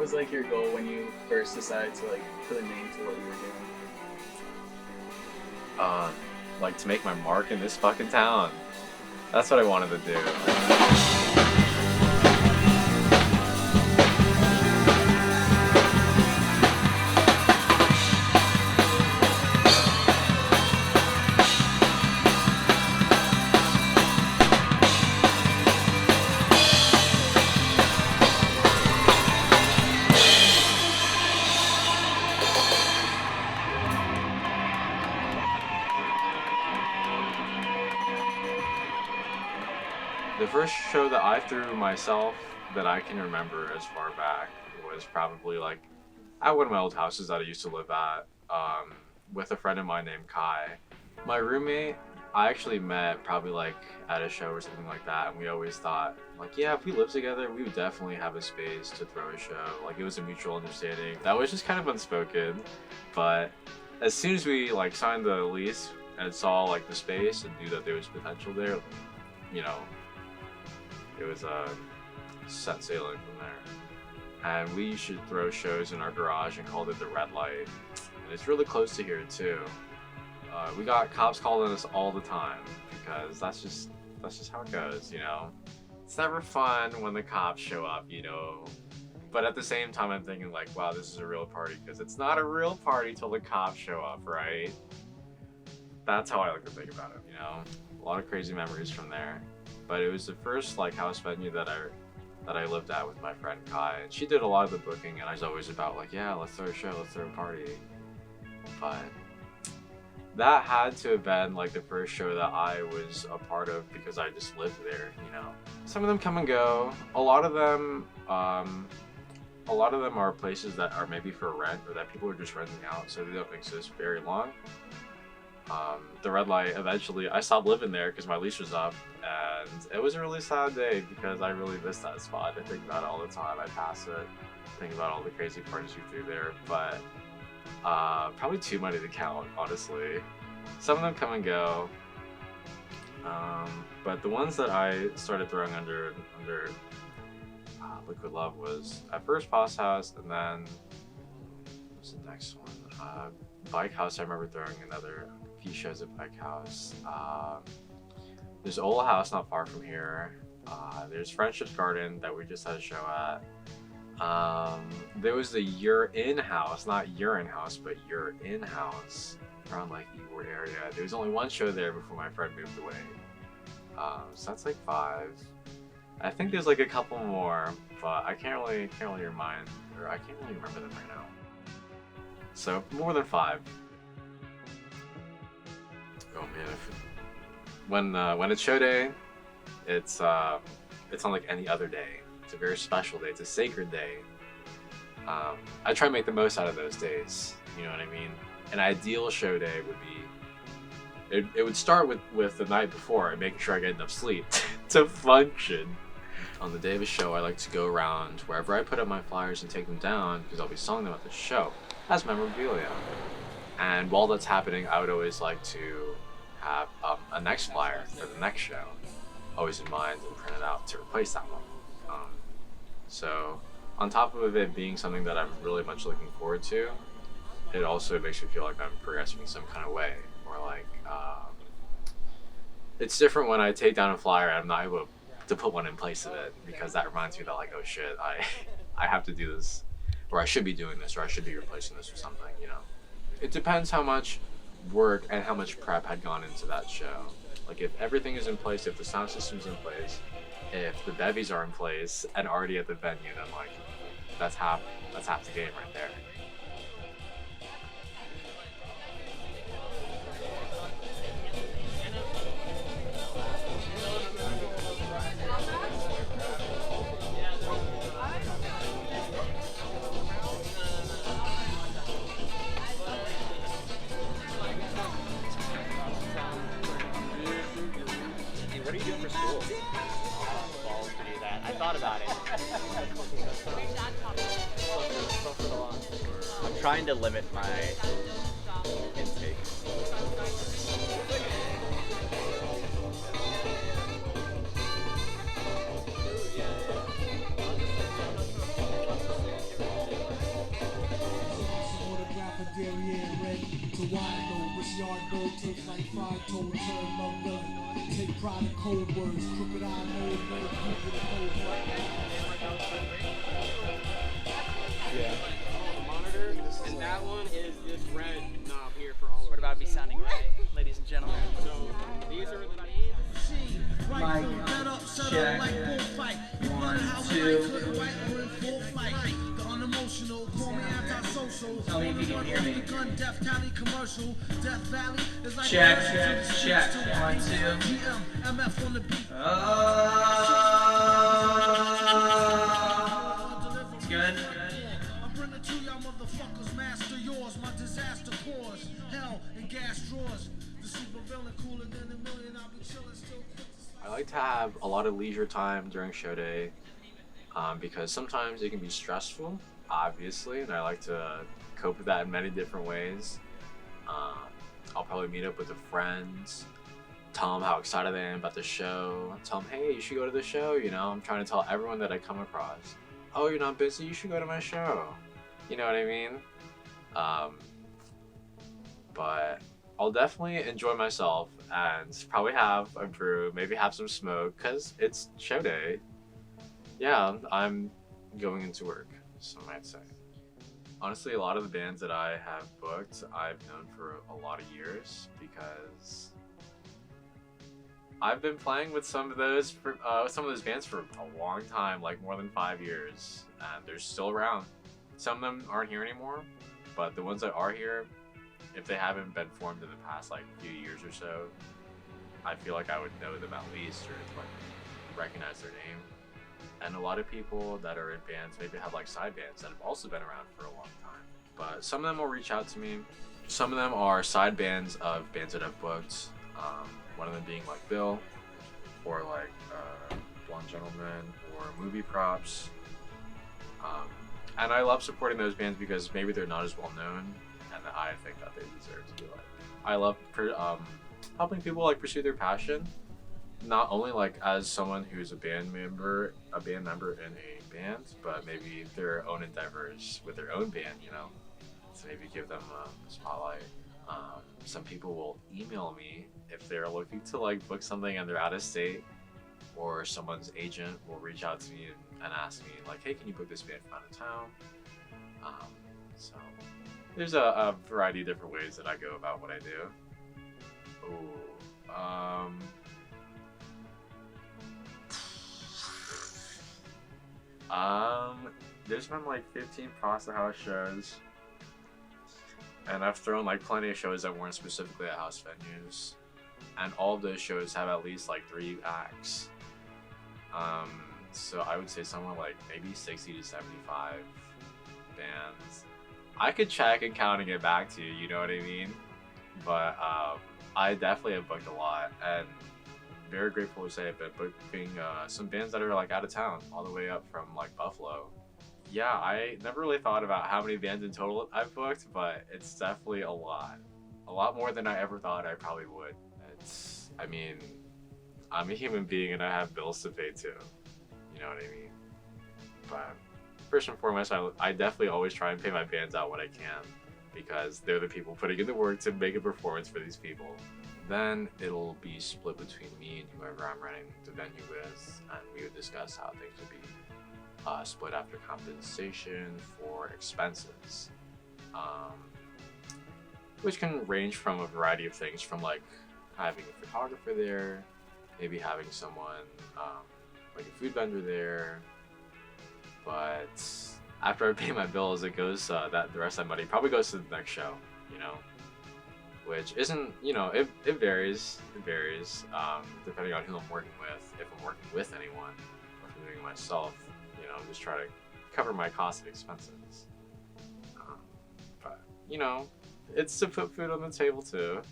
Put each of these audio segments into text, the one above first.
What was like your goal when you first decided to like put a name to what you were doing? Like to make my mark in this fucking town. That's what I wanted to do. The first show that I threw myself that I can remember as far back was probably like at one of my old houses that I used to live at with a friend of mine named Kai. My roommate, I actually met probably like at a show or something like that, and we always thought like, yeah, if we lived together, we would definitely have a space to throw a show. Like it was a mutual understanding. That was just kind of unspoken, but as soon as we like signed the lease and saw like the space and knew that there was potential there, you know, it was set sailing from there. And we used to throw shows in our garage and called it the Red Light. And it's really close to here too. We got cops calling us all the time because that's just how it goes, you know. It's never fun when the cops show up, you know. But at the same time, I'm thinking like, wow, this is a real party, because it's not a real party till the cops show up, right? That's how I like to think about it, you know. A lot of crazy memories from there. But it was the first like house venue that I lived at with my friend Kai, and she did a lot of the booking, and I was always about like, yeah, let's throw a show, let's throw a party. But that had to have been like the first show that I was a part of because I just lived there, you know. Some of them come and go. A lot of them are places that are maybe for rent or that people are just renting out, so they don't exist very long. The Red Light, eventually I stopped living there because my lease was up, and it was a really sad day because I really missed that spot. I think about it all the time. I pass it, think about all the crazy parties we threw there, but probably too many to count, honestly. Some of them come and go, but the ones that I started throwing under Liquid Love was at first Boss House, and then what was the next one? Bike House. I remember throwing a few shows at Bike House. There's Old House not far from here. There's Friendship's Garden that we just had a show at. There was the You're In House, not Urine House, but You're In House around like Ewart area. There was only one show there before my friend moved away. So that's like 5. I think there's like a couple more, but I can't really remind, or I can't really remember them right now. So more than 5. Oh man, when it's show day, it's on like any other day. It's a very special day. It's a sacred day. I try to make the most out of those days. You know what I mean? An ideal show day would be, it would start with the night before and making sure I get enough sleep to function. On the day of a show, I like to go around wherever I put up my flyers and take them down, because I'll be selling them at the show as memorabilia. And while that's happening, I would always like to have a next flyer for the next show always in mind and print it out to replace that one. So on top of it being something that I'm really much looking forward to, it also makes me feel like I'm progressing in some kind of way. Or like, it's different when I take down a flyer and I'm not able to put one in place of it, because that reminds me that like, oh shit, I have to do this, or I should be doing this, or I should be replacing this or something, you know. It depends how much work and how much prep had gone into that show. Like if everything is in place, if the sound system's in place, if the bevies are in place and already at the venue, then like that's half the game right there. What are you doing for school? Balls to do that. I thought about it. I'm trying to limit my intake. Yardbird takes like 5-toed turn mother. Take pride in cold words. Crooked eye mode, no people to hold. Yeah. The monitor, and that one is this red knob here for all of What about me sounding right, ladies and gentlemen? So these are the main. Mic check. 1, 2. Tell me if you can hear me. Check. 1, 2. It's good. I'm bringing to y'all motherfuckers, master yours, my disaster cause, hell and gas drawers. The super villain cooler than a million, I'll be chilling still quick to slide. I like to have a lot of leisure time during show day because sometimes it can be stressful, obviously, and I like to cope with that in many different ways. I'll probably meet up with a friend, tell them how excited I am about the show, tell them, hey, you should go to the show, you know, I'm trying to tell everyone that I come across. Oh, you're not busy, you should go to my show. You know what I mean? But I'll definitely enjoy myself and probably have a brew, maybe have some smoke, because it's show day. Yeah, I'm going into work, some might say. Honestly, a lot of the bands that I have booked, I've known for a lot of years because I've been playing with some of those bands for a long time, like more than 5 years, and they're still around. Some of them aren't here anymore, but the ones that are here, if they haven't been formed in the past like few years or so, I feel like I would know them at least, or like recognize their name. And a lot of people that are in bands maybe have like side bands that have also been around for a long time. But some of them will reach out to me. Some of them are side bands of bands that I've booked. One of them being like Bill, or like Blonde Gentleman, or Movie Props. And I love supporting those bands because maybe they're not as well known, and I think that they deserve to be like. I love helping people like pursue their passion, not only like as someone who's a band member in a band, but maybe their own endeavors with their own band, you know, to maybe give them a spotlight. Some people will email me if they're looking to like book something and they're out of state, or someone's agent will reach out to me and ask me like, hey, can you book this band from out of town? So there's a variety of different ways that I go about what I do. There's been like 15 Pasta House shows, and I've thrown like plenty of shows that weren't specifically at house venues, and all of those shows have at least like 3 acts. So I would say somewhere like maybe 60 to 75 bands. I could check and count and get back to you, you know what I mean? But I definitely have booked a lot, and very grateful to say I've been booking some bands that are like out of town, all the way up from like Buffalo. Yeah, I never really thought about how many bands in total I've booked, but it's definitely a lot more than I ever thought I probably would. I mean, I'm a human being and I have bills to pay too, you know what I mean? But first and foremost, I definitely always try and pay my bands out when I can, because they're the people putting in the work to make a performance for these people. Then it'll be split between me and whoever I'm running the venue with, and we would discuss how things would be split after compensation for expenses, which can range from a variety of things, from like having a photographer there, maybe having someone like a food vendor there. But after I pay my bills, it goes that the rest of that money probably goes to the next show, you know, which isn't, you know, it varies. It varies depending on who I'm working with. If I'm working with anyone, or if I'm doing it myself, you know, I'm just trying to cover my costs and expenses. But you know, it's to put food on the table too,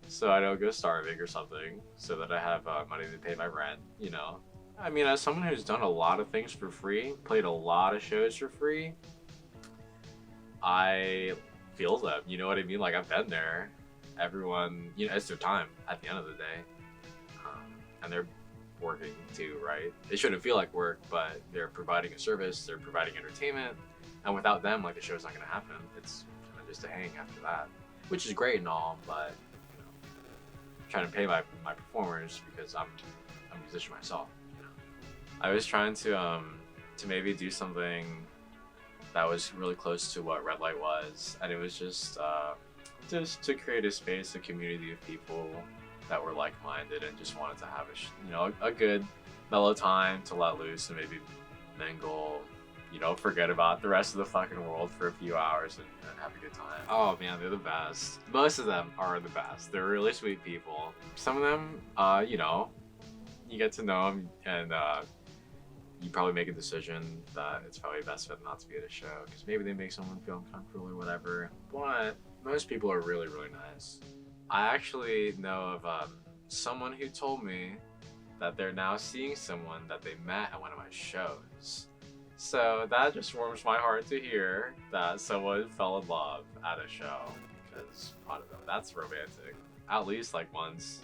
so I don't go starving or something, so that I have money to pay my rent, you know. I mean, as someone who's done a lot of things for free, played a lot of shows for free, I feel them, you know what I mean? Like, I've been there. Everyone, you know, it's their time at the end of the day. And they're working too, right? It shouldn't feel like work, but they're providing a service, they're providing entertainment, and without them, like, the show's not gonna happen. It's kind of just a hang after that. which is great and all, but you know, I'm trying to pay my performers because I'm a musician myself. You know? I was trying to maybe do something that was really close to what Red Light was, and it was just to create a space, a community of people that were like-minded and just wanted to have a good mellow time to let loose and maybe mingle, forget about the rest of the fucking world for a few hours and have a good time. Oh man, they're the best. Most of them are the best. They're really sweet people. Some of them, you get to know them and you probably make a decision that it's probably best for them not to be at a show because maybe they make someone feel uncomfortable or whatever. But most people are really, really nice. I actually know of someone who told me that they're now seeing someone that they met at one of my shows. So that just warms my heart to hear that someone fell in love at a show, because I don't know, that's romantic. At least like once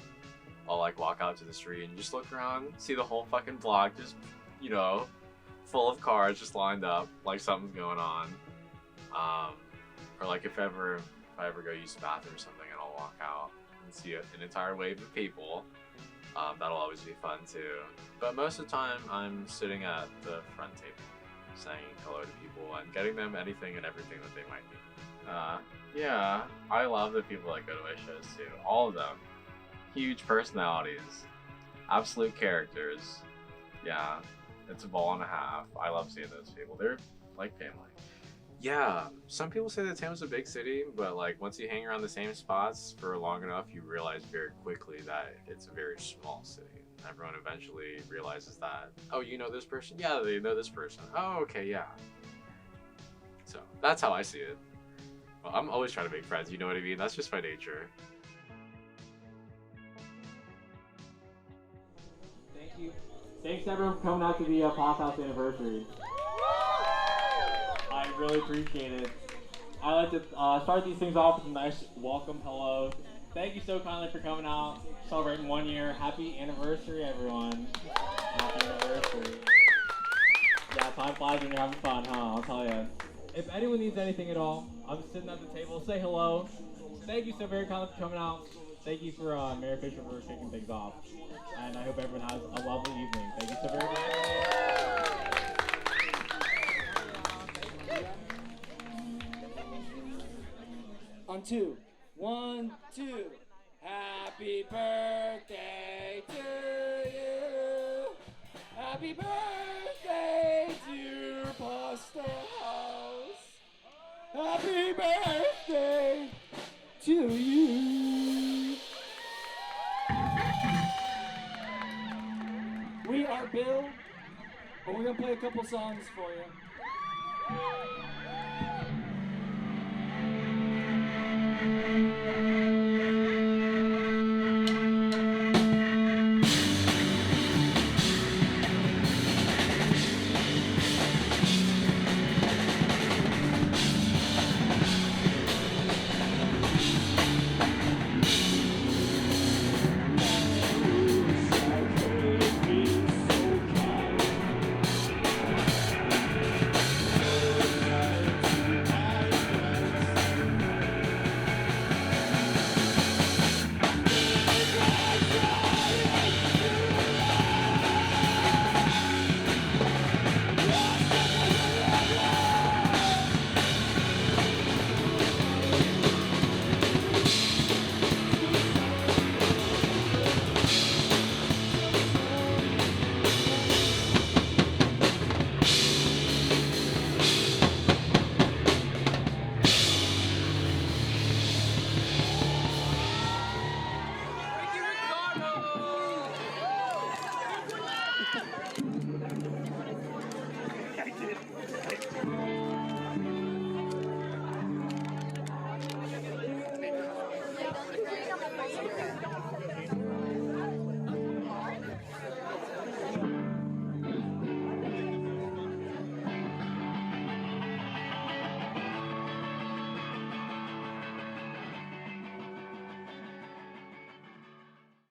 I'll like walk out to the street and just look around, see the whole fucking block just, full of cars just lined up, like something's going on. Or like if I ever go use the bathroom or something and I'll walk out and see an entire wave of people. That'll always be fun too. But most of the time I'm sitting at the front table saying hello to people and getting them anything and everything that they might need. Yeah, I love the people that go to my shows too. All of them. Huge personalities. Absolute characters. Yeah, it's a ball and a half. I love seeing those people. They're like family. Yeah, some people say that Tampa's a big city, but like once you hang around the same spots for long enough, you realize very quickly that it's a very small city. Everyone eventually realizes that, oh, you know this person? Yeah, they know this person. Oh, okay, yeah. So that's how I see it. Well, I'm always trying to make friends, you know what I mean? That's just my nature. Thank you. Thanks everyone for coming out to the Pop House anniversary. I really appreciate it. I like to start these things off with a nice welcome hello. Thank you so kindly for coming out, celebrating 1 year. Happy anniversary, everyone. Happy anniversary. Yeah, time flies when you're having fun, huh? I'll tell you. If anyone needs anything at all, I'm sitting at the table. Say hello. Thank you so very kindly for coming out. Thank you for Mayor Fisher for kicking things off. And I hope everyone has a lovely evening. Thank you so very much. On two. 1, 2. Happy birthday to you. Happy birthday, dear Pasta House. Happy birthday to you. We are Bill, and we're going to play a couple songs for you.